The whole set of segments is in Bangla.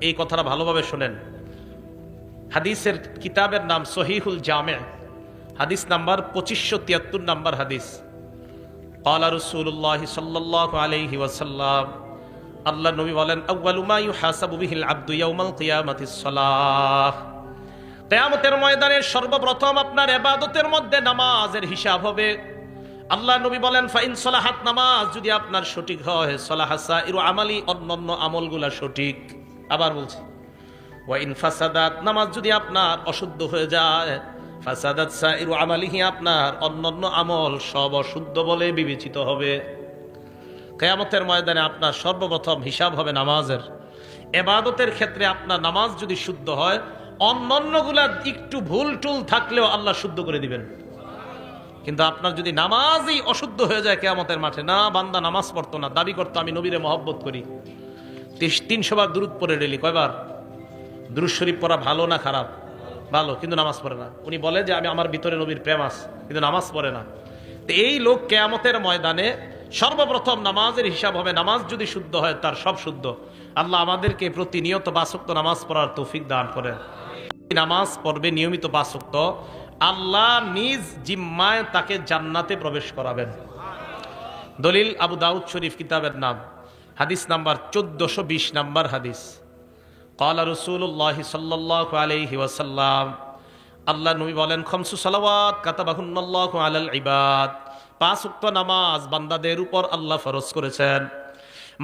এই কথাটা ভালোভাবে শোনেন। হাদিসের কিতাবের নাম সহিহুল জামে, হাদিস নাম্বার 2573 নাম্বার হাদিস। ক্বালা রাসূলুল্লাহ সাল্লাল্লাহু আলাইহি ওয়াসাল্লাম, আল্লাহ নবী বলেন, আউয়ালু মা ইউহাসাবু বিহিল আবদু ইয়াউমাল কিয়ামাতিস সালাহ। কিয়ামতের ময়দানে সর্বপ্রথম আপনার ইবাদতের মধ্যে নামাজের হিসাব হবে। আল্লাহ নবী বলেন, ফাইন সালাহাত, নামাজ যদি আপনার সঠিক হয়, সালাহা সাইরু আমালি, অন্যান্য আমলগুলা সঠিক। আবার বলছি, ওয়া ইন ফাসাদাত, নামাজ যদি আপনার অশুদ্ধ হয়ে যায়, ফাসাদাত সাইরু আমালিহি, আপনার অন্যান্য আমল সব অশুদ্ধ বলে বিবেচিত হবে। কিয়ামতের ময়দানে আপনার সর্বপ্রথম হিসাব হবে নামাজের। ইবাদতের ক্ষেত্রে আপনার নামাজ যদি শুদ্ধ হয়, অন্যান্যগুলা একটু ভুল টুল থাকলেও আল্লাহ শুদ্ধ করে দিবেন। কিন্তু আপনার যদি নামাজই অশুদ্ধ হয়ে যায় কিয়ামতের মাঠে, না বান্দা নামাজ পড়তো না, দাবি করতো আমি নবীরে মহব্বত করি, 300 বার দুরূদ পড়ে ডেলি, কয়বার দুরূদ শরীফ পড়া ভালো না খারাপ? ভালো, কিন্তু নামাজ পড়ে না। উনি বলে যে আমি, আমার ভিতরে নবীর প্রেম আছে, কিন্তু নামাজ পড়ে না। তো এই লোক কিয়ামতের ময়দানে সর্বপ্রথম নামাজের হিসাব হবে। নামাজ যদি শুদ্ধ হয়, তার সব শুদ্ধ। আল্লাহ আমাদেরকে প্রতিনিয়ত 5 ওয়াক্ত নামাজ পড়ার তৌফিক দান করেন। নামাজ পড়বে নিয়মিত 5 ওয়াক্ত, আল্লাহ নিজ জিম্মায় তাকে জান্নাতে প্রবেশ করাবেন। দলিল আবু দাউদ শরীফ কিতাবের নাম, হাদিস নাম্বার 1420 নাম্বার হাদিস। ক্বালা রাসূলুল্লাহ সাল্লাল্লাহু আলাইহি ওয়াসাল্লাম, আল্লাহ নবী বলেন, খামসু সালাওয়াত কাতাবাহুন্নাল্লাহু আলাল ইবাদ, 5 ওয়াক্ত নামাজ বান্দাদের উপর আল্লাহ ফরজ করেছেন।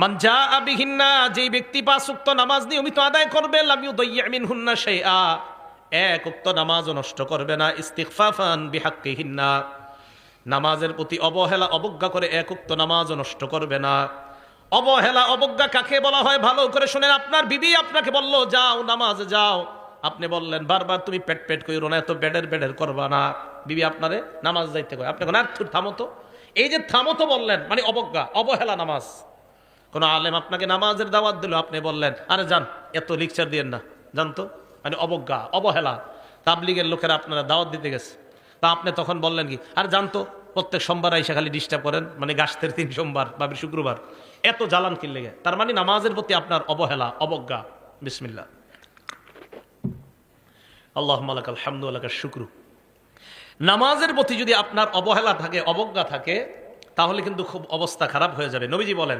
মান জাআ বিহিন্না, যেই ব্যক্তি 5 ওয়াক্ত নামাজ নিয়মিত আদায় করবে, লাম ইউদাইয়্যি মিনহুন্না শাইআ, 1 ওয়াক্ত নামাজও নষ্ট করবে না। ইস্তিগফাফান বিহাক্কিহিন্না, নামাজের প্রতি অবহেলা অবজ্ঞা করে 1 ওয়াক্ত নামাজও নষ্ট করবে না। অবহেলা অবজ্ঞা কাকে বলা হয় ভালো করে শুনেন। আপনার বিবি আপনাকে বলল যাও নামাজে যাও, আপনি বললেন বারবার তুমি পেট পেট কইরো না, এত বেডের করবা না। বিবি আপনারে নামাজ যাইতে কয়, আপনি কোন থামো তো। এই যে থামো তো বললেন, মানে অবজ্ঞা, অবহেলা নামাজ। কোন আলেম আপনাকে নামাজের দাওয়াত দিল, আপনি বললেন আরে যান, এত লেকচার দিয়েন না, জানতো, মানে অবজ্ঞা অবহেলা। তাবলিগের লোকেরা আপনারা দাওয়াত দিতে গেছে, তা আপনি তখন বললেন কি, আর জানতো প্রত্যেক সোমবার আইসা খালি ডিস্টার্ব করেন, মানে গাছের 3 সোমবার বা শুক্রবার এত জ্বালান কিনলে গে, তার মানে নামাজের প্রতি আপনার অবহেলা অবজ্ঞা। বিসমিল্লাহ, আল্লাহুম্মা লাকাল হামদু ওয়া লাকাশ শুকরু। নামাজের প্রতি যদি আপনার অবহেলা থাকে, অবজ্ঞা থাকে, তাহলে কিন্তু খুব অবস্থা খারাপ হয়ে যাবে। নবীজি বলেন,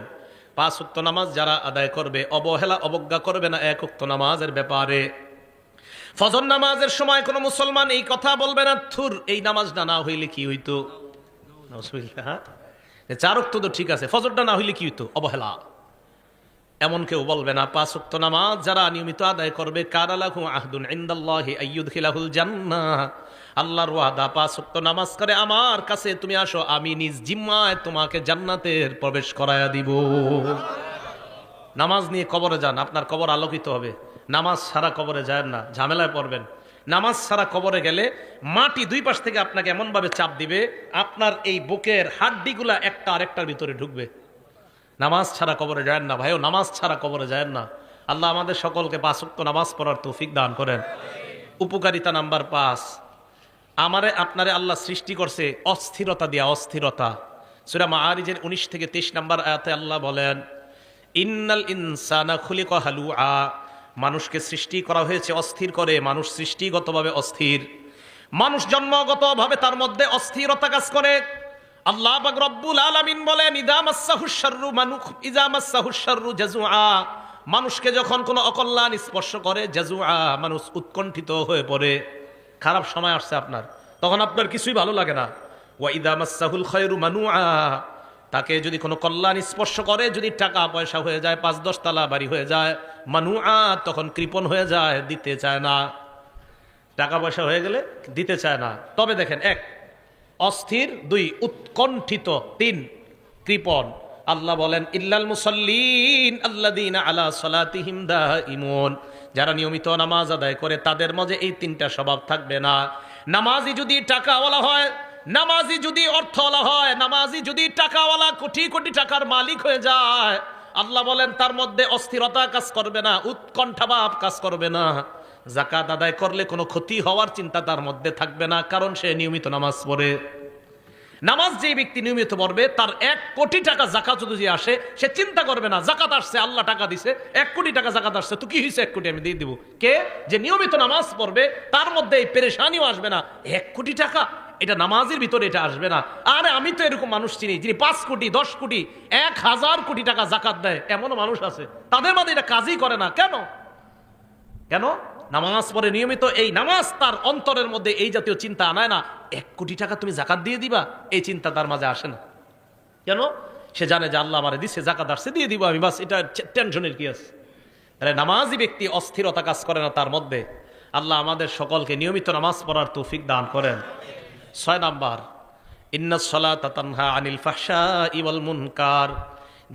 5 ওয়াক্ত নামাজ যারা আদায় করবে, অবহেলা অবজ্ঞা করবে না 1 ওয়াক্ত নামাজের ব্যাপারে। ফজর নামাজের সময় কোনো মুসলমান এই কথা বলবে না, থুর এই নামাজটা না হইলে কি হইতো। 4 ওয়াক্ত তো ঠিক আছে, ফজরটা না হইলে কি হইতো, অবহেলা, এমন কেউ বলবে না। 5 ওয়াক্ত নামাজ যারা নিয়মিত আদায় করবে, কানা লাহু আহদুন ইনদাল্লাহি আইয়ুদখিলাহুল জান্নাহ, আল্লাহর ওয়াদা 5 ওয়াক্ত নামাজ করে আমার কাছে তুমি আসো, আমি নিজ জিম্মায় তোমাকে জান্নাতের প্রবেশ করায়া দিব। নামাজ নিয়ে কবরে যান, আপনার কবর আলোকিত হবে। নামাজ ছাড়া কবরে যায় না, ঝামেলায় পড়বেন। নামাজ ছাড়া কবরে গেলে মাটি 2 পাশ থেকে আপনাকে এমন ভাবে চাপ দিবে, আপনার এই বুকের হাড্ডিগুলা একটা আরেকটার ভিতরে ঢুকবে। নামাজ ছাড়া কবরে যায় না ভাইও, নামাজ ছাড়া কবরে যায় না। আল্লাহ আমাদের সকলকে 5 ওয়াক্ত নামাজ পড়ার তৌফিক দান করেন। উপকারিতা নাম্বার 5, আমারে আপনারে আল্লাহ সৃষ্টি করছে অস্থিরতা দিয়া, অস্থিরতা। সূরা মাআরিজের 19 থেকে 23 নাম্বার আয়াতে আল্লাহ বলেন, ইন্নাল ইনসানা খুলিকা হালুআ, মানুষকে সৃষ্টি করা হয়েছে অস্থির করে। মানুষ সৃষ্টিগতভাবে অস্থির, মানুষ জন্মগতভাবে তার মধ্যে অস্থিরতা কাজ করে। আল্লাহ পাক রব্বুল আলামিন বলেন, ইযা মাসসাহুশ শাররু ইযা মাসসাহুশ শাররু জাযুআ, মানুষকে যখন কোনো অকল্যাণ স্পর্শ করে, জাযুআ, মানুষ উৎকণ্ঠিত হয়ে পড়ে। খারাপ সময় আসছে আপনার, তখন আপনার কিছুই ভালো লাগে না। ওয়া ইযা মাসসাহুল খায়রু মানুআ, তাকে যদি কোনো কল্যাণ স্পর্শ করে, যদি টাকা পয়সা হয়ে যায়, 5-10 তালা বাড়ি হয়ে যায়, মানুআ, তখন কৃপণ হয়ে যায়, দিতে চায় না। টাকা পয়সা হয়ে গেলে দিতে চায় না। তবে দেখেন, 1 অস্থির, 2 উৎকণ্ঠিত, 3 কৃপণ। আল্লাহ বলেন, ইল্লাল মুসাল্লিন আল্লাযীনা আলা সালাতিহিম দাঈমুন, যারা নিয়মিত নামাজ আদায় করে তাদের মাঝে এই 3টা স্বভাব থাকবে না। নামাজি যদি টাকাওয়ালা হয়, নামাজি যদি অর্থওয়ালা হয়, নামাজি যদি টাকাওয়ালা কোটি কোটি টাকার মালিক হয়ে যায়, আল্লাহ বলেন তার মধ্যে অস্থিরতা কাজ করবে না, উৎকণ্ঠাভাব কাজ করবে না। যাকাত আদায় করলে কোনো ক্ষতি হওয়ার চিন্তা তার মধ্যে থাকবে না, কারণ সে নিয়মিত নামাজ পড়ে। নামাজ যে ব্যক্তি নিয়মিত পড়বে তার 1 কোটি টাকা জাকাত যদি আসে, সে চিন্তা করবে না জাকাত আসছে, আল্লাহ টাকা দিছে, 1 কোটি টাকা জাকাত আসছে, তো কি হয়েছে 1 কোটি আমি দিয়ে দিব। কে যে নিয়মিত নামাজ পড়বে তার মধ্যে এই পেরেশানিও আসবে না, 1 কোটি টাকা এটা নামাজের ভিতরে এটা আসবে না। আরে আমি তো এরকম মানুষ চিনি যিনি 5 কোটি 10 কোটি 1000 কোটি টাকা জাকাত দেয়, এমনও মানুষ আছে, তাদের মধ্যে এটা কাজই করে না। কেন? কেন? নামাজ পড়ে নিয়মিত, এই নামাজ তার অন্তরের মধ্যে এই জাতীয় চিন্তা আনায় না 1 কোটি টাকা তুমি জাকাত দিয়ে দিবা, এই চিন্তা তার মাঝে আসে না। কেন? সে জানে যে আল্লাহ আমারে দিছে, জাকাত আসছে, দিয়ে দিব আমি, বাস, এটা টেনশনের কি আছে। তাহলে নামাজি ব্যক্তি অস্থিরতা কাজ করে না তার মধ্যে। আল্লাহ আমাদের সকলকে নিয়মিত নামাজ পড়ার তৌফিক দান করেন। 6 নাম্বার, ইন্নাস সালাতা তানহা আনিল ফাহশাই ওয়াল মুনকার।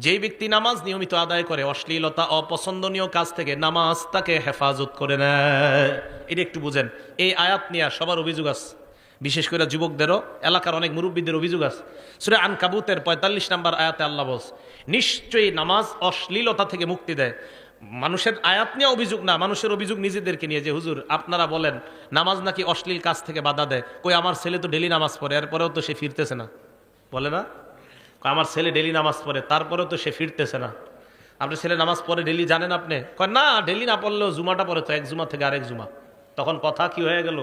যে ব্যক্তি নামাজ নিয়মিত আদায় করে অশ্লীলতা অপছন্দনীয় কাজ থেকে নামাজ তাকে হেফাজত করে নেয়। এটা একটু বুঝেন। এই আয়াত নিয়ে সবার অভিযোগ আছে, বিশেষ করে যুবকদেরও, এলাকার অনেক মুরব্বীদের অভিযোগ আছে। সূরা আনকাবুতের 45 নম্বর আয়াতে আল্লাহ বলেন, নিশ্চয়ই নামাজ অশ্লীলতা থেকে মুক্তি দেয়। মানুষের আয়াত নিয়ে অভিযোগ না, মানুষের অভিযোগ নিজেদেরকে নিয়ে, যে হুজুর আপনারা বলেন নামাজ নাকি অশ্লীল কাজ থেকে বাধা দেয়। কই আমার ছেলে তো ডেলি নামাজ পড়ে, এরপরেও তো সে ফিরতেছে না, বলে না? আমার ছেলে ডেলি নামাজ পড়ে, তারপরেও তো সে ফিরতেছে না। আপনার ছেলে নামাজ পড়ে ডেলি, জানেন আপনি? কয় না, ডেলি না পড়লেও জুমাটা পড়ে তো, 1 জুমা থেকে আরেক জুমা। তখন কথা কি হয়ে গেল?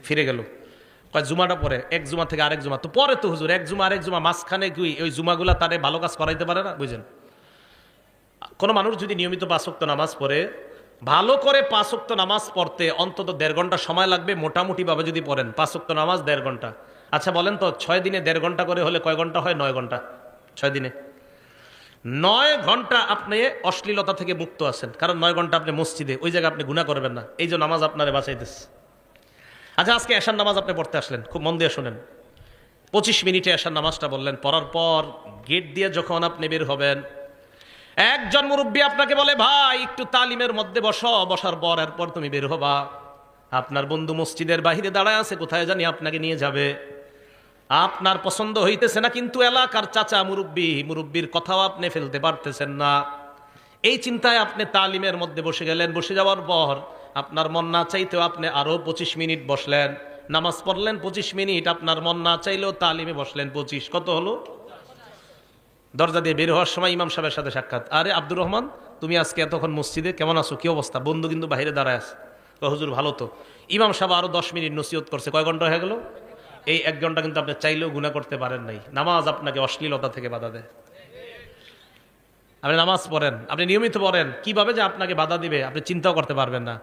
ফিরে গেল। কয় জুমাটা পড়ে 1 জুমা থেকে আরেক জুমা, তো পরে তো হুজুর 1 জুমা আরেক জুমা, মাঝখানে কি ওই জুমাগুলা তারে ভালো কাজ করাইতে পারে না? বুঝেন, কোনো মানুষ যদি নিয়মিত 5 ওয়াক্ত নামাজ পড়ে, ভালো করে 5 ওয়াক্ত নামাজ পড়তে অন্তত 1.5 ঘন্টা সময় লাগবে মোটামুটি ভাবে যদি পড়েন। 5 ওয়াক্ত নামাজ 1.5 ঘন্টা। আচ্ছা বলেন তো 6 দিনে 1.5 ঘন্টা করে হলে কয় ঘন্টা হয়? 9 ঘন্টা। 6 দিনে 9 ঘন্টা আপনি অশ্লীলতা থেকে মুক্ত আছেন, কারণ 9 ঘন্টা আপনি মসজিদে, ওই জায়গায় আপনি গুনাহ করবেন না, এই যে নামাজ আপনারে বাঁচাইতেছে। আচ্ছা আজকে এশার নামাজ আপনি পড়তে আসলেন, খুব মন দিয়ে শুনেন। 25 মিনিটে এশার নামাজটা বললেন, পড়ার পর গেট দিয়ে যখন আপনি বের হবেন, একজন মুরব্বী আপনাকে বলে ভাই একটু তালিমের মধ্যে বসো, বসার পর এরপর তুমি বের হবা। আপনার বন্ধু মসজিদের বাহিরে দাঁড়ায় আছে, কোথায় জানি আপনাকে নিয়ে যাবে, আপনার পছন্দ হইতেছে না, কিন্তু এলাকার চাচা মুরব্বী, মুরব্বীর কথাও আপনি ফেলতে পারতেছেন না। এই চিন্তায় আপনি তালিমের মধ্যে বসে গেলেন। বসে যাওয়ার পর আপনার মন না চাইতেও আপনি আরো 25 মিনিট বসলেন, নামাজ পড়লেন 25 মিনিট, আপনার মন না চাইলেও তালিমে বসলেন 25, কত হলো? দরজা দিয়ে বের হওয়ার সময় ইমাম সাহেবের সাথে সাক্ষাৎ, আরে আব্দুর রহমান তুমি আজকে এতক্ষণ মসজিদে, কেমন আছো, কি অবস্থা? বন্ধু কিন্তু বাইরে দাঁড়ায় আছে। হুজুর ভালো তো। ইমাম সাহেব আরো 10 মিনিট নসিহত করছে, কয় ঘন্টা হয়ে গেল? এই 1 ঘন্টা কিন্তু আপনি চাইলেও গুনাহ করতে পারেন নাই। নামাজ আপনাকে অশ্লীলতা থেকে বাধা দেয়। আপনি নামাজ পড়েন, আপনি নিয়মিত পড়েন, কিভাবে যে আপনাকে বাধা দিবে আপনি চিন্তাও করতে পারবেন না।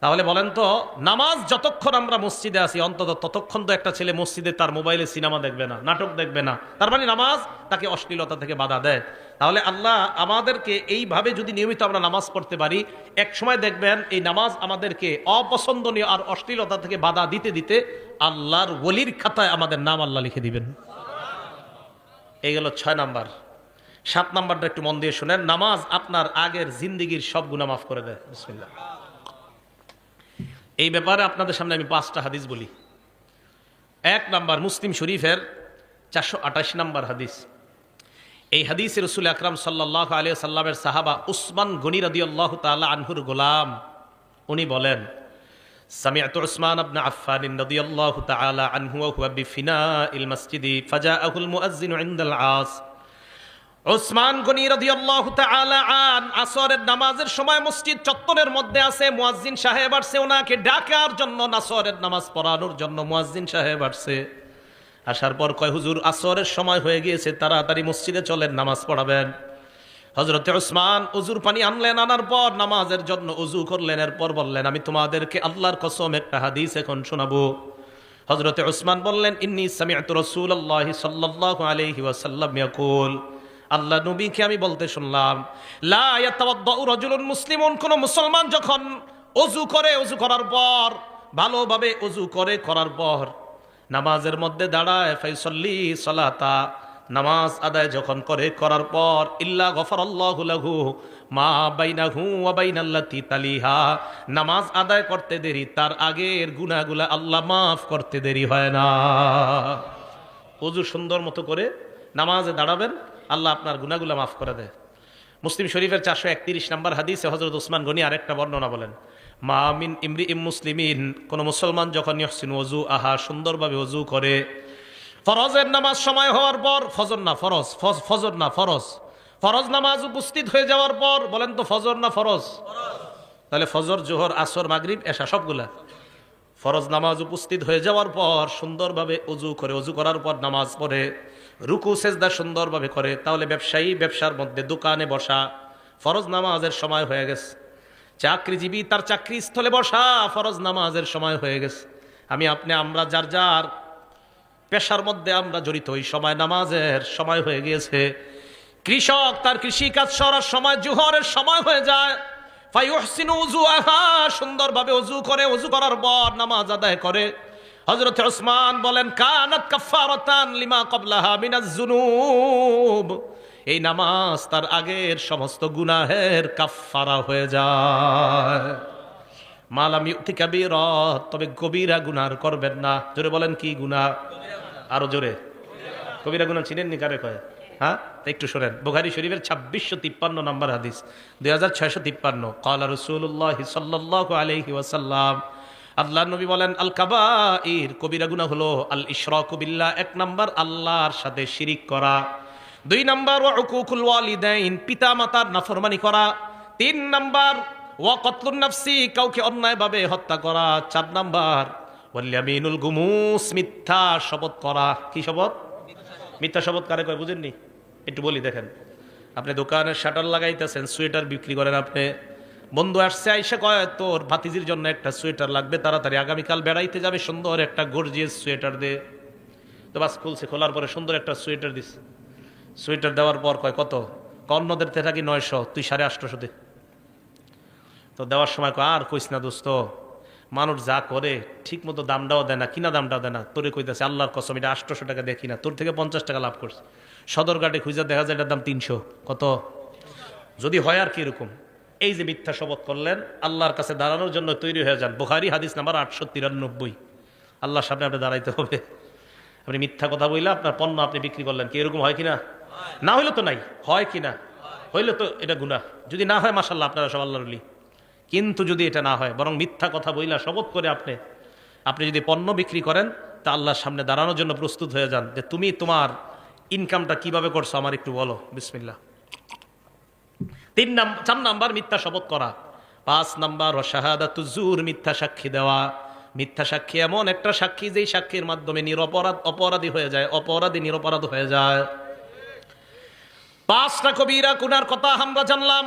তাহলে বলেন তো, নামাজ যতক্ষণ আমরা মসজিদে আছি অন্তত ততক্ষণ তো একটা ছেলে মসজিদে তার মোবাইলে সিনেমা দেখবে না, নাটক দেখবে না, তার মানে নামাজ তাকে অশ্লীলতা থেকে বাধা দেয়। তাহলে আল্লাহ আমাদেরকে এইভাবে যদি নিয়মিত আমরা নামাজ পড়তে পারি, এক সময় দেখবেন এই নামাজ আমাদেরকে অপছন্দনীয় আর অশ্লীলতা থেকে বাধা দিতে দিতে আল্লাহর ওলির খাতায় আমাদের নাম আল্লাহ লিখে দিবেন। এই গেল 6 নাম্বার। 7 নাম্বারটা একটু মন দিয়ে শুনেন, নামাজ আপনার আগের জিন্দিগির সব গুনাহ মাফ করে দেয়। বিসমিল্লাহ। এই ব্যাপারে আপনাদের সামনে আমি 5টা হাদিস বলি। 1 নাম্বার, মুসলিম শরীফের 428 নাম্বার হাদিস। এই হাদিসে রাসূল আকরাম সাল্লাল্লাহু আলাইহি ওয়াসাল্লামের সাহাবা উসমান গনি রাদিয়াল্লাহু তাআলা আনহুর গোলাম, উনি বলেন, সামিআতু উসমান ইবনে আফফান রাদিয়াল্লাহু তাআলা আনহু ওয়া হুয়া বিফিনাইল মসজিদি ফাজাআহুল মুআজ্জিনু ইনদাল আস। উসমান গনি রাদিয়াল্লাহু তাআলা আন আসরের নামাজের সময় মসজিদ চত্বরের মধ্যে আছে, মুয়াজ্জিন সাহেব আসছে ওনাকে ডাকার জন্য, আসরের নামাজ পড়ানোর জন্য মুয়াজ্জিন সাহেব আসছে। আসার পর কয়, হুজুর আসরের সময় হয়ে গিয়েছে, তাড়াতাড়ি মসজিদে চলেন, নামাজ পড়াবেন। হযরতে উসমান ওযুর পানি আনলেন, আনার পর নামাজের জন্য ওযু করলেন, এরপর বললেন, আমি তোমাদেরকে আল্লাহর কসম একটা হাদিস এখন শোনাবো। হযরতে উসমান বললেন, ইন্নী সামি'তু রাসূলুল্লাহি সাল্লাল্লাহু আলাইহি ওয়াসাল্লাম ইয়াকুল, আল্লাহ নবীকে আমি বলতে শুনলাম, লা ইয়াতাওয়াদ্দাউ রাজুলুন মুসলিমুন, কোন মুসলমান যখন ওযু করে, ওযু করার পর ভালোভাবে ওযু করে, করার পর নামাজের মধ্যে দাঁড়ায়, ফাইসাল্লি সালাতা, নামাজ আদায় যখন করে, করার পর, ইল্লা গফারাল্লাহু লাহু মা বাইনাহু ওয়া বাইনাল্লাতি তালিহা, নামাজ আদায় করতে দেরি, তার আগের গুনাহগুলো আল্লাহ মাফ করতে দেরি হয় না। ওযু সুন্দর মতো করে নামাজে দাঁড়াবেন, আল্লাহ আপনার গুনাহগুলো মাফ করে দেয়। মুসলিম শরীফের 431 নম্বর হাদিসে হযরত উসমান গনি আরেকটা বর্ণনা বলেন, মা মিন ইমরিইম মুসলিমিন, কোন মুসলমান যখন ইহসিনু ওযু আহা, সুন্দরভাবে ওযু করে, ফরজের নামাজ সময় হওয়ার পর, ফজর না ফরজ, ফজর না ফরজ, ফরজ নামাজ উপস্থিত হয়ে যাওয়ার পর, বলেন তো ফজর না ফরজ? তাহলে ফজর, জোহর, আসর, মাগরিব, এশা সবগুলা ফরজ নামাজ উপস্থিত হয়ে যাওয়ার পর সুন্দরভাবে অজু করে, অজু করার পর নামাজ পড়ে রুকু সেজদা সুন্দরভাবে করে, তাহলে ব্যবসায়ী ব্যবসার মধ্যে দোকানে বসা, ফরজ নামাজের সময় হয়ে গেছে। চাকরিজীবী তার চাকরি স্থলে বসা, ফরজ নামাজের সময় হয়ে গেছে। আমি আপনি আমরা যার যার পেশার মধ্যে আমরা জড়িত, ওই সময় নামাজের সময় হয়ে গিয়েছে। কৃষক তার কৃষি কাজ করার সময় জোহরের সময় হয়ে যায়, ফায়ুহসিনু উযুআহা, সুন্দরভাবে ওযু করে, ওযু করার পর নামাজ আদায় করে। হযরত ওসমান বলেন, কানাত কাফফারাতান লিমা ক্বাবলাহা মিনাজ যুনুব, এই নামাজ তার আগের সমস্ত গুনাহের কাফফারা হয়ে যায়। মালাম ইউতি কাবীরা, তবে কবিরা গুনাহ করবেন না। জোরে বলেন, কি গুনাহ? আরো জোরে। কবিরা গুনাহ চিনেন নি? কারে কয়? হ্যাঁ, একটু শোনেন। বুখারী শরীফের 2653 নম্বর হাদিস, 2653। ক্বালা রাসূলুল্লাহ সাল্লাল্লাহু আলাইহি ওয়াসাল্লাম, আল্লাহর নবী বলেন, আল কাবাইর, কবিরা গুনাহ হলো আল ইশরাকু বিল্লাহ, এক নাম্বার আল্লাহর সাথে শিরিক করা, 2 নাম্বার ওয়া উকুকুল ওয়ালিদাইন, পিতা মাতার নাফরমানি করা, 3 নাম্বার ওয়া কতলুন নাফসি, কাউকে অন্যায়ভাবে হত্যা করা, 4 নাম্বার ওয়াল ইয়ামিনুল গুমুস, মিথ্যা শপথ করা। কি শপথ? মিথ্যা শপথ কারে কয় বুঝেননি? একটু বলি, দেখেন, আপনি দোকানের শাটার লাগাইতেছেন, সোয়েটার বিক্রি করেন, আপনি বন্ধু আসছে, আইসা কয় তোর ভাতিজির জন্য একটা সোয়েটার লাগবে, তাড়াতাড়ি আগামীকাল বেড়াইতে যাবে, সুন্দর একটা গর্জিয়াস সোয়েটার দে। তো বাস খুলছে, খোলার পরে সুন্দর একটা সোয়েটার দিচ্ছে। সোয়েটার দেওয়ার পর কয় কত? অন্যদের থেকে থাকি 900, তুই 850 দে। তো দেওয়ার সময় কয়, আর কইস না দোস্ত, মানুষ যা করে ঠিক মতো দামটাও দেয় না, কিনা দামটাও দেয় না। তোরে কইতেছে আল্লাহর কসম, এটা 800 টাকা দেখি না, তোর থেকে 50 টাকা লাভ করছে। সদরঘাটে খুঁজে দেখা যায় এটার দাম 300। কত? যদি হয় আর কি এরকম। এই যে মিথ্যা শপথ করলেন, আল্লাহর কাছে দাঁড়ানোর জন্য তৈরি হয়ে যান। বুখারী হাদিস নাম্বার 893। আল্লাহর সামনে আপনি দাঁড়াইতে হবে। আপনি মিথ্যা কথা বললে আপনার পণ্য আপনি বিক্রি করলেন, কি এরকম হয় কিনা? না হইলে তো নাই, হয় কিনা? হইলে তো এটা গুনাহ। যদি না হয় মাশাআল্লাহ, আপনারা সব আল্লাহর ওলি। কিন্তু যদি এটা না হয়, বরং মিথ্যা কথা বইলা শপথ করে আপনি যদি পণ্য বিক্রি করেন, তা আল্লাহর সামনে দাঁড়ানোর জন্য প্রস্তুত হয়ে যান, যে তুমি তোমার ইনকামটা কিভাবে করছো আমার একটু বলো। বিসমিল্লাহ। 4 নাম্বার মিথ্যা শপথ করা। 5 নাম্বার শাহাদাতুজ জুর, মিথ্যা সাক্ষী দেওয়া। মিথ্যা সাক্ষী এমন একটা সাক্ষী, যেই সাক্ষীর মাধ্যমে অপরাধী হয়ে যায়, অপরাধী নিরপরাধ হয়ে যায়। 5টা কবিরা গুনার কথা আমরা জানলাম।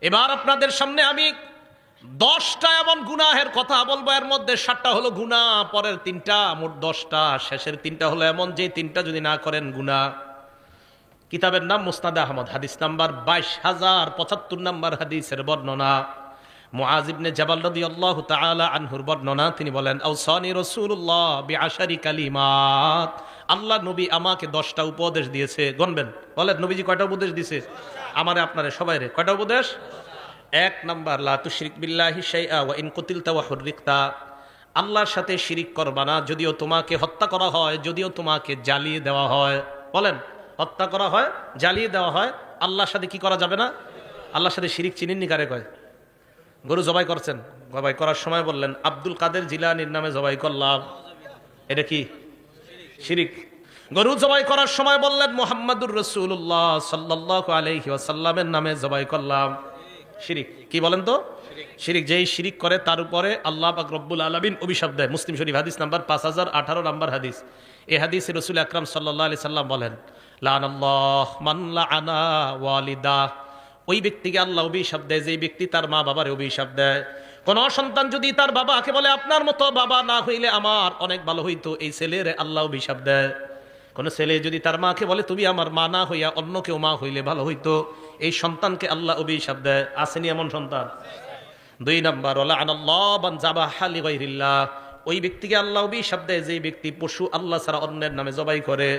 এবার আপনাদের সামনে আমি 10টা এমন গুনাহের কথা বলবো, এর মধ্যে 7টা হলো গুনাহ, পরের 3টা, মোট 10টা, শেষের 3টা হলো এমন যে 3টা যদি না করেন গুনাহ। কিতাবের নাম মুসনাদ আহমদ, হাদিস নাম্বার 22075 নাম্বার হাদিসের বর্ণনা। মুআজ ইবনে জাবাল রাদিয়াল্লাহু তাআলা আনহুর বর্ণনা, তিনি বলেন, আওসানি রাসূলুল্লাহ বিআশারি কালিমাত, আল্লাহ নবী আমাকে 10টা উপদেশ দিয়েছে। গণবেন, বলেন নবীজি কয়টা উপদেশ দিয়েছে? আমারে আপনারে সবাইরে কয়টা উপদেশ? 1 নাম্বার, লা তুশরিক বিল্লাহি শাইআ ওয়া ইন কুতিলতা ওয়া হুররিকতা, আল্লাহর সাথে শিরিক করবা না, যদিও তোমাকে হত্যা করা হয়, যদিও তোমাকে জ্বালিয়ে দেওয়া হয়। বলেন, হত্যা করা হয়, জ্বালিয়ে দেওয়া হয়, আল্লাহর সাথে কি করা যাবে না? আল্লাহর সাথে শিরিক চিনেননি? কারে কয়? গরু জবাই করছেন, জবাই করার সময় বললেন আব্দুল কাদের জিলানির নামে জবাই করলাম, এটা কি শিরিক? গরু জবাই করার সময় বললেন মুহাম্মাদুর রাসূলুল্লাহ সাল্লাল্লাহু আলাইহি ওয়াসাল্লামের নামে জবাই করলাম, শিরিক। কি বলেন তো? শিরিক। যেই শিরিক করে তার উপরে আল্লাহ পাক রব্বুল আলামিন অভিশাপ দেয়। মুসলিম শরীফ হাদিস নাম্বার 5018 নাম্বার হাদিস। এই হাদিসে রাসূল আকরাম সাল্লাল্লাহু আলাইহি সাল্লাম বলেন, লানাল্লাহ মান লাআনা ওয়ালিদা, ওই ব্যক্তিকে আল্লাহ অভিশাপ দেয় যেই ব্যক্তি তার মা বাবার অভিশাপ দেয়। কোন সন্তান যদি তার বাবাকে বলে আপনার মতো বাবা না হইলে আমার অনেক ভালো হইতো, এই ছেলের আল্লাহ অভিশাপ দেয়। কোন ছেলে যদি তার মাকে বলে তুমি আমার মা না হইয়া অন্য কেউ মা হইলে ভালো হইতো, এই সন্তানকে আল্লাহ অভিশাপ দেয়। আসেনি এমন সন্তান? 2 নাম্বার, লাআনাল্লাহ মান যাবাহা লিগাইরিল্লাহ, ওই ব্যক্তিকে আল্লাহ অভিশাপ দেয় যেই ব্যক্তি পশু আল্লাহ ছাড়া অন্যের নামে জবাই করে।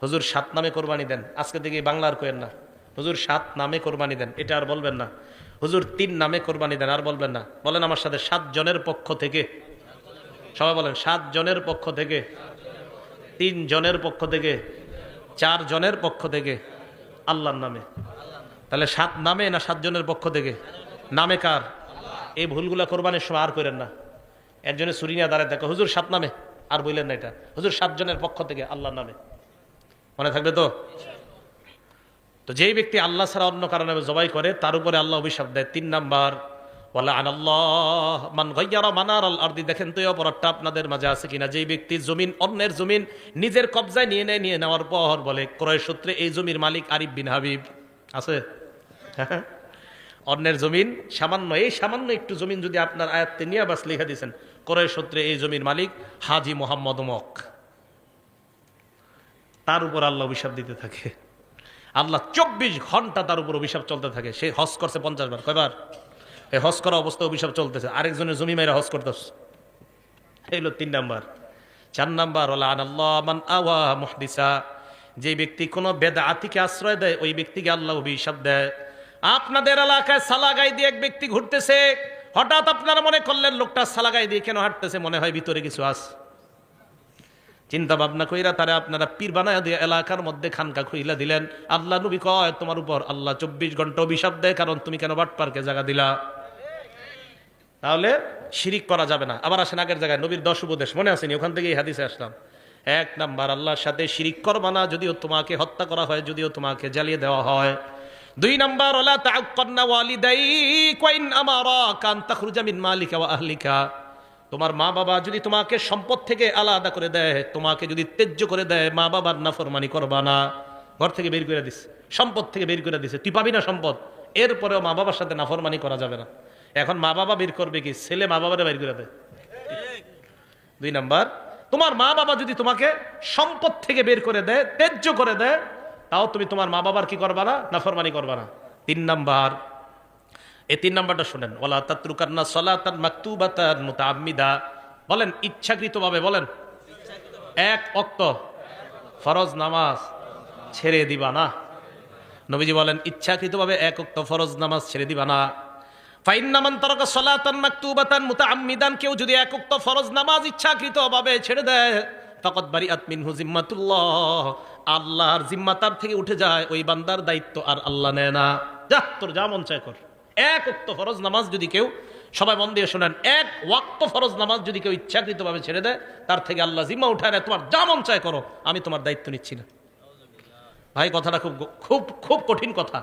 হুজুর 7 নামে কোরবানি দেন, আজকে থেকে বাংলার কইেন না। হুজুর 7 নামে কোরবানি দেন, এটা আর বলবেন না। হুজুর 3 নামে কোরবানি দেন, আর বলবেন না। বলেন আমার সাথে, 7 জনের পক্ষ থেকে। সবাই বলেন, 7 জনের পক্ষ থেকে, 3 জনের পক্ষ থেকে, 4 জনের পক্ষ থেকে, আল্লাহর নামে। তাহলে 7 নামে না 7 জনের পক্ষ থেকে? নামে কার? এই ভুলগুলা কোরবানির সময় আর করেন না। একজনে ছুরি নিয়ে দাঁড়ায় দেখো, হুজুর 7 নামে, আর বললেন না এটা হুজুর 7 জনের পক্ষ থেকে আল্লাহর নামে, মনে থাকবে তো? তো যেই ব্যক্তি আল্লাহ ছাড়া অন্য কারণে জবাই করে তার উপরে আল্লাহ অভিশাপ দেয়। 3 নাম্বার, ওয়ালা আনাল্লাহ মান গায়্যারা মানারাল আরদি। দেখেন তো এই অপরাধটা আপনাদের মাঝে আছে কিনা? যেই ব্যক্তি জমিন, অন্যের জমিন নিজের কবজায় নিয়ে নেওয়ার পর বলে ক্রয় সূত্রে এই জমির মালিক আরিফ বিন হাবিব। আছে? অন্যের জমিন সামান্য একটু জমিন যদি আপনার আয়াত্তে নিয়ে বাস লিখে দিয়েছেন ক্রয় সূত্রে এই জমির মালিক হাজি মোহাম্মদ মক, তার উপর আল্লাহ অভিশাপ দিতে থাকে। আল্লাহ 24 ঘন্টা তার উপর অভিশাপ চলতে থাকে। সে হজ করছে 50 বার, কয়বার? এই হজ করা অবস্থায় অভিশাপ চলতেছে, আরেকজনের জমি মেয়েরা হজ করতেছে। এই হলো 3 নাম্বার। 4 নাম্বার, ওয়ালা আনাল্লাহ মান আওয়া মুহদিসা। যে ব্যক্তি কোনো বেদাতিকে আশ্রয় দেয় ওই ব্যক্তিকে আল্লাহ অভিশাপ দেয়। আপনাদের এলাকায় সালাগাই দিয়ে এক ব্যক্তি ঘুরতেছে, হঠাৎ আপনারা মনে করলেন লোকটা সালাগাই দিয়ে কেন হাঁটতেছে, মনে হয় ভিতরে কিছু আছে। চিন্তা ভাবনা কইরা তারা আপনারা পীর বানায় দিয়ে এলাকার মধ্যে খানকা খুইলা দিলেন। আল্লাহ নবী কয় তোমার উপর আল্লাহ 24 ঘন্টা অভিশাপ দেয়, কারণ তুমি কেন বাটপারকে জায়গা দিলা। তাহলে শিরিক করা যাবে না। আবার আসেন আগের জায়গায় নবীর 10 উপদেশ, মনে আসেনি? ওখান থেকে এই হাদিসে আসলাম। 1 নাম্বার, আল্লাহর সাথে শিরিক করবা না, যদিও তোমাকে হত্যা করা হয়, যদিও তোমাকে জ্বালিয়ে দেওয়া হয়। 2 নাম্বার, ওয়ালা তাআক্কারনা ওয়ালিদাইক ওয়া ইন আমারাকা আন তাখরুজা মিন মালিকা ওয়া আহলিকা। তোমার মা বাবা যদি তোমাকে সম্পদ থেকে আলাদা করে দেয়, তোমাকে যদি ত্যায্য করে দেয়, মা বাবার নাফরমানি করবা না। ঘর থেকে বের করে দিছে, সম্পদ থেকে বের করে দিছে, তুই পাবি না সম্পদ, এরপরেও মা বাবার সাথে নাফরমানি করা যাবে না। এখন মা বাবা বের করবে কি? ছেলে মা বাবারে বের করে দেয়। 2 নাম্বার, তোমার মা বাবা যদি তোমাকে সম্পদ থেকে বের করে দেয়, ত্যায্য করে দেয়, তাও তুমি তোমার মা বাবার কি করবা না? নাফরমানি করবা না। 3 নাম্বার, এই 3 নাম্বারটা শুনেন, ওয়ালা তাতরুকান্না সালাতান মাকতুবাতান মুতাআম্মিদা। বলেন ইচ্ছাকৃতভাবে, বলেন 1 ওয়াক্ত ফরজ নামাজ ছেড়ে দিবা না। নবীজি বলেন ইচ্ছাকৃতভাবে 1 ওয়াক্ত ফরজ নামাজ ছেড়ে দিবা না। ফাইন্না মান তারাকা সালাতান মাকতুবাতান মুতাআম্মিদান, কেউ যদি 1 ওয়াক্ত ফরজ নামাজ ইচ্ছাকৃতভাবে ছেড়ে দেয়, ফাকাদ বারিআত মিনহু জিম্মাতুল্লাহ, আল্লাহর জিম্মা তার থেকে উঠে যায়, ওই বান্দার দায়িত্ব আর আল্লাহ নেয় না। যা তোর যা মন চায় কর। 1 ওয়াক্ত ফরজ নামাজ যদি কেউ, সবাই মন দিয়ে শোনেন, 1 ওয়াক্ত ফরজ নামাজ যদি কেউ ইচ্ছাকৃতভাবে ছেড়ে দেয়, তার থেকে আল্লাহ জিম্মা উঠায় নেয়, তোমার যা মন চায় করো, আমি তোমার দায়িত্ব নিচ্ছি না। ভাই কথাটা খুব খুব খুব কঠিন কথা,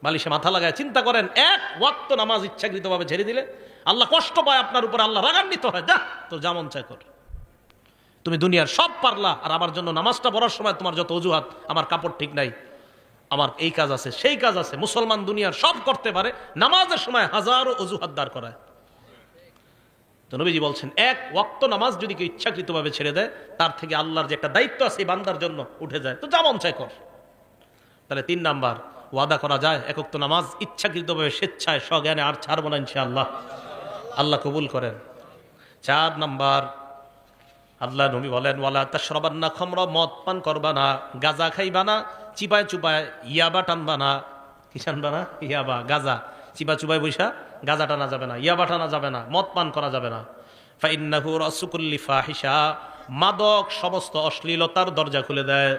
বালিশে মাথা লাগায় চিন্তা করেন। 1 ওয়াক্ত নামাজ ইচ্ছাকৃতভাবে ছেড়ে দিলে আল্লাহ কষ্ট পায় আপনার উপর, আল্লাহ রাগান্বিত হয়। যা তোর যা মন চায় কর। তুমি দুনিয়ার সব পারলা, আর আমার জন্য নামাজটা পড়ার সময় তোমার যত অজুহাত, আমার কাপড় ঠিক নাই, আমার এই কাজ আছে, সেই কাজ আছে। মুসলমান দুনিয়ার সব করতে পারে, নামাজের সময় হাজারো অজুহাত দাঁড় করায়। তো নবীজি বলছেন 1 ওয়াক্ত নামাজ যদি কেউ ইচ্ছাকৃতভাবে ছেড়ে দেয়, তার থেকে আল্লাহর যে একটা দায়িত্ব আছে এই বান্দার জন্য উঠে যায়। তো যা মন চায় কর। তাহলে 3 নাম্বার, ওয়াদা করা যায় 1 ওয়াক্ত নামাজ ইচ্ছাকৃতভাবে স্বেচ্ছায় সজ্ঞানে আর ছাড়বো না ইনশাআল্লাহ। আল্লাহ কবুল করেন। 4 নাম্বার, আল্লাহ নবী বলেন ওয়ালা তাশরাবান্না খামরা, মদ পান করবা না, গাঁজা খাইবা না, চিপায় চুপায় ইয়াবা টানবা না। কি টানবা না? ইয়াবা, গাঁজা। চিপা চুপায় বৈশা গাঁজা টানা যাবে না, ইয়াবা টানা যাবে না, মদ পান করা যাবে না। ফাইন্নাহু রাসু কুল্লি ফাহিশা, মাদক সমস্ত অশ্লীলতার দরজা খুলে দেয়।